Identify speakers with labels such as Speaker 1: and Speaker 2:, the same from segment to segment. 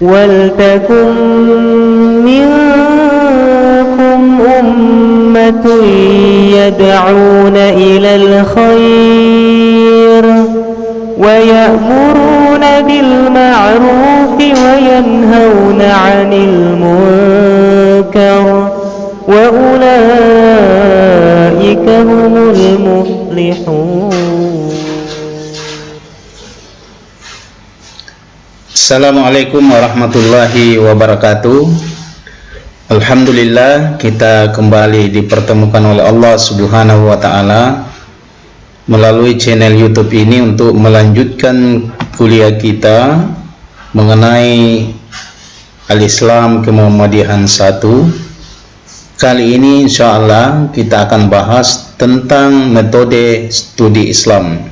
Speaker 1: ولتكن منكم أمة يدعون إلى الخير ويأمرون بالمعروف وينهون عن المنكر وأولئك هم المفلحون.
Speaker 2: Assalamualaikum warahmatullahi wabarakatuh. Alhamdulillah, kita kembali dipertemukan oleh Allah Subhanahu wa Ta'ala melalui channel YouTube ini untuk melanjutkan kuliah kita mengenai Al-Islam Kemuhammadiyahan 1. Kali ini insya Allah kita akan bahas tentang metode studi Islam.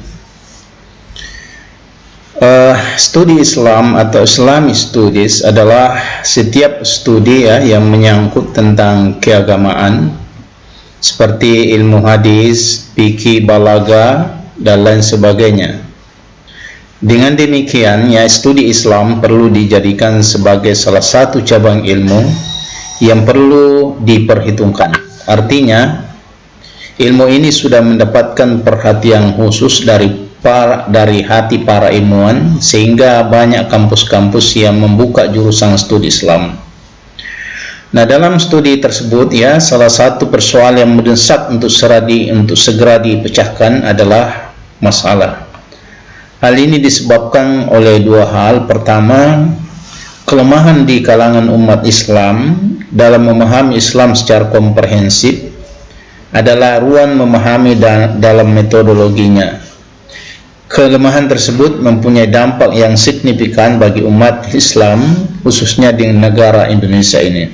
Speaker 2: Studi Islam atau Islamic Studies adalah setiap studi yang menyangkut tentang keagamaan seperti ilmu hadis, fikih, balaghah dan lain sebagainya. Dengan demikian studi Islam perlu dijadikan sebagai salah satu cabang ilmu yang perlu diperhitungkan. Artinya ilmu ini sudah mendapatkan perhatian khusus dari hati para ilmuwan, sehingga banyak kampus-kampus yang membuka jurusan studi Islam. Nah, dalam studi tersebut salah satu persoalan yang mendesak untuk segera dipecahkan adalah masalah. Hal ini disebabkan oleh dua hal. Pertama, kelemahan di kalangan umat Islam dalam memahami Islam secara komprehensif adalah ruang memahami dalam metodologinya. Kelemahan tersebut mempunyai dampak yang signifikan bagi umat Islam, khususnya di negara Indonesia ini,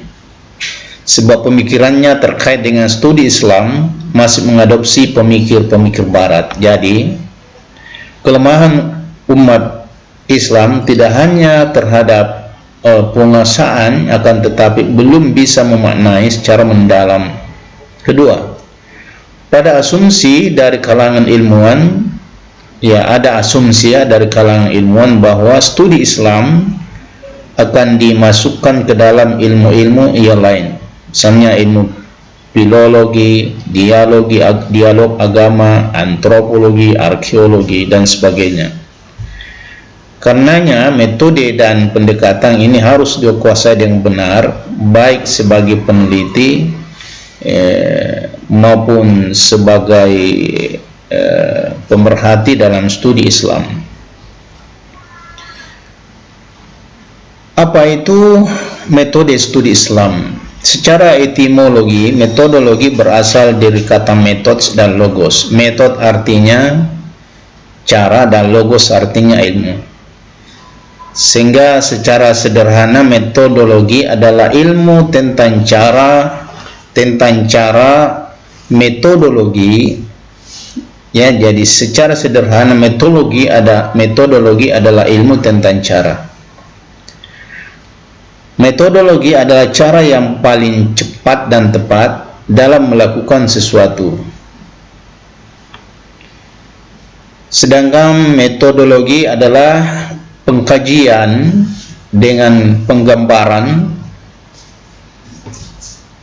Speaker 2: sebab pemikirannya terkait dengan studi Islam masih mengadopsi pemikir-pemikir Barat. Jadi, kelemahan umat Islam tidak hanya terhadap penguasaan, akan tetapi belum bisa memaknai secara mendalam. Kedua, pada asumsi dari kalangan ilmuwan, ada asumsi dari kalangan ilmuwan bahwa studi Islam akan dimasukkan ke dalam ilmu-ilmu yang lain, misalnya ilmu filologi, dialog agama, antropologi, arkeologi, dan sebagainya. Karenanya metode dan pendekatan ini harus dikuasai dengan benar, baik sebagai peneliti maupun sebagai pemerhati dalam studi Islam. Apa itu metode studi Islam? Secara etimologi, metodologi berasal dari kata metode dan logos. Metode artinya cara dan logos artinya ilmu. Sehingga secara sederhana metodologi adalah ilmu tentang cara metodologi. Jadi secara sederhana metodologi adalah ilmu tentang cara. Metodologi adalah cara yang paling cepat dan tepat dalam melakukan sesuatu. Sedangkan metodologi adalah pengkajian dengan penggambaran,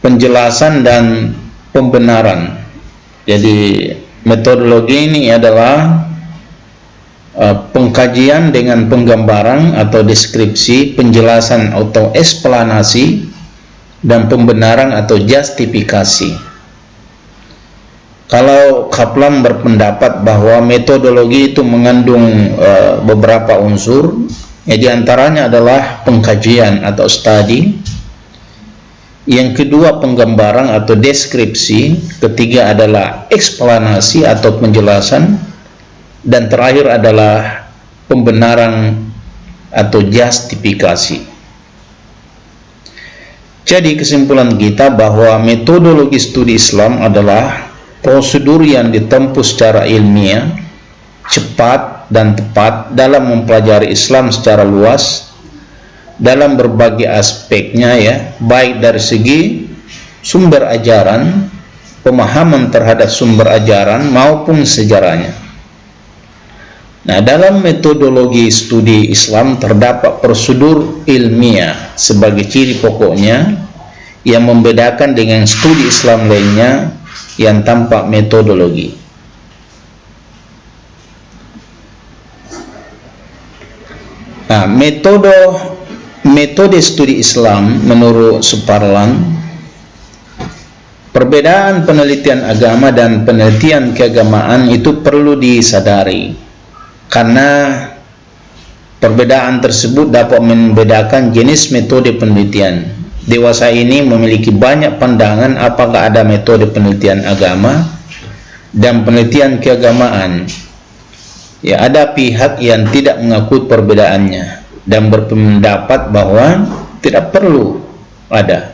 Speaker 2: penjelasan dan pembenaran. Jadi metodologi ini adalah pengkajian dengan penggambaran atau deskripsi, penjelasan atau eksplanasi, dan pembenaran atau justifikasi. Kalau Kaplan berpendapat bahwa metodologi itu mengandung beberapa unsur, di antaranya adalah pengkajian atau study, yang kedua penggambaran atau deskripsi, ketiga adalah eksplanasi atau penjelasan, dan terakhir adalah pembenaran atau justifikasi. Jadi kesimpulan kita bahwa metodologi studi Islam adalah prosedur yang ditempuh secara ilmiah, cepat dan tepat dalam mempelajari Islam secara luas dalam berbagai aspeknya, baik dari segi sumber ajaran, pemahaman terhadap sumber ajaran maupun sejarahnya. Nah, dalam metodologi studi Islam terdapat prosedur ilmiah sebagai ciri pokoknya yang membedakan dengan studi Islam lainnya yang tanpa metodologi. Nah, metode studi Islam menurut Suparlan, perbedaan penelitian agama dan penelitian keagamaan itu perlu disadari, karena perbedaan tersebut dapat membedakan jenis metode penelitian. Dewasa ini memiliki banyak pandangan apakah ada metode penelitian agama dan penelitian keagamaan. Ya, ada pihak yang tidak mengakui perbedaannya dan berpendapat bahwa tidak perlu ada.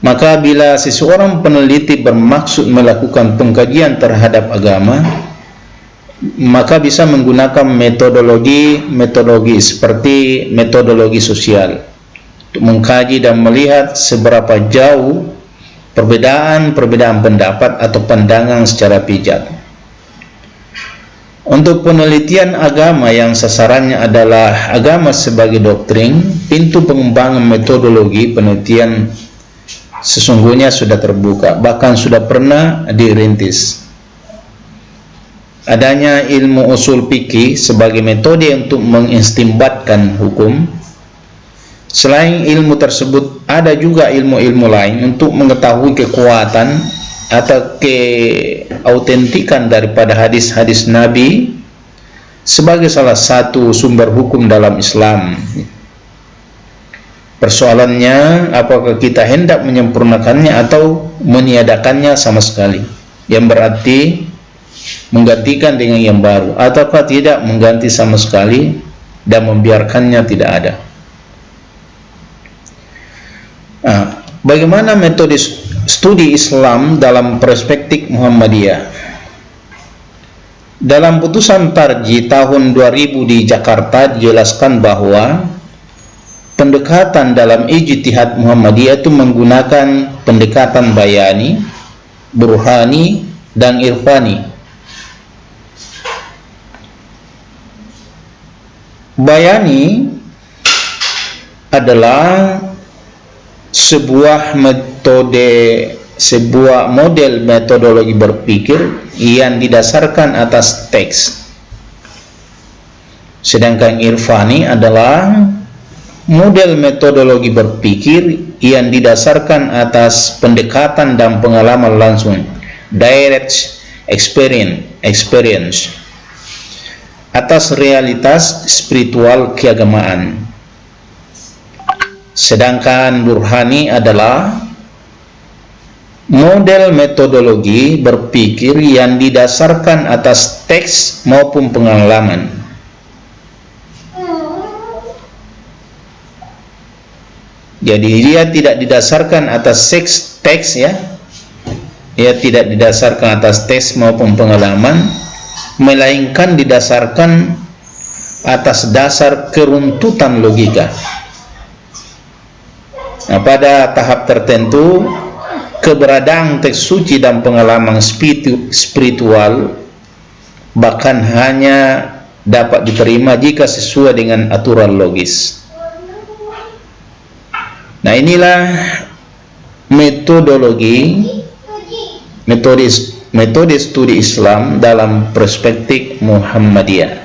Speaker 2: Maka bila seseorang peneliti bermaksud melakukan pengkajian terhadap agama, maka bisa menggunakan metodologi seperti metodologi sosial untuk mengkaji dan melihat seberapa jauh perbedaan pendapat atau pandangan secara pijak. Untuk penelitian agama yang sasarannya adalah agama sebagai doktrin, pintu pengembangan metodologi penelitian sesungguhnya sudah terbuka, bahkan sudah pernah dirintis. Adanya ilmu usul fikih sebagai metode untuk mengistinbatkan hukum. Selain ilmu tersebut, ada juga ilmu-ilmu lain untuk mengetahui kekuatan atau keautentikan daripada hadis-hadis Nabi sebagai salah satu sumber hukum dalam Islam. Persoalannya, apakah kita hendak menyempurnakannya atau meniadakannya sama sekali, yang berarti menggantikan dengan yang baru, ataukah tidak mengganti sama sekali dan membiarkannya tidak ada. Nah, bagaimana metode studi Islam dalam perspektif Muhammadiyah? Dalam putusan Tarji tahun 2000 di Jakarta dijelaskan bahwa pendekatan dalam ijtihad Muhammadiyah itu menggunakan pendekatan bayani, burhani, dan irfani. Bayani adalah sebuah model metodologi berpikir yang didasarkan atas teks. Sedangkan irfani adalah model metodologi berpikir yang didasarkan atas pendekatan dan pengalaman langsung, direct experience, atas realitas spiritual keagamaan. Sedangkan burhani adalah model metodologi berpikir yang didasarkan atas teks maupun pengalaman. Jadi dia tidak didasarkan atas teks ya. Dia tidak didasarkan atas teks maupun pengalaman, melainkan didasarkan atas dasar keruntutan logika. Nah, pada tahap tertentu, keberadaan teks suci dan pengalaman spiritual bahkan hanya dapat diterima jika sesuai dengan aturan logis. Nah, inilah metode studi Islam dalam perspektif Muhammadiyah.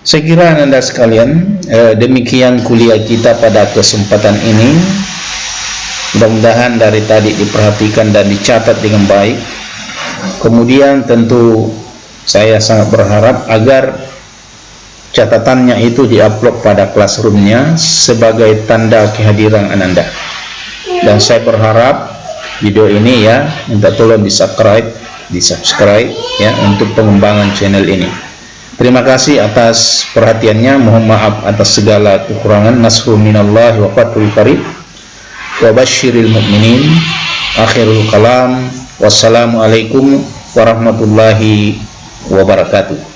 Speaker 2: Saya kira Anda sekalian, demikian kuliah kita pada kesempatan ini. Mudah-mudahan dari tadi diperhatikan dan dicatat dengan baik. Kemudian tentu saya sangat berharap agar catatannya itu diupload pada classroomnya sebagai tanda kehadiran Anda. Dan saya berharap video ini ya, minta tolong di subscribe ya, untuk pengembangan channel ini. Terima kasih atas perhatiannya. Mohon maaf atas segala kekurangan. Nasrun minallahi wa fathul qarib wa basyiril mu'minin. Akhirul kalam. Wassalamualaikum warahmatullahi wabarakatuh.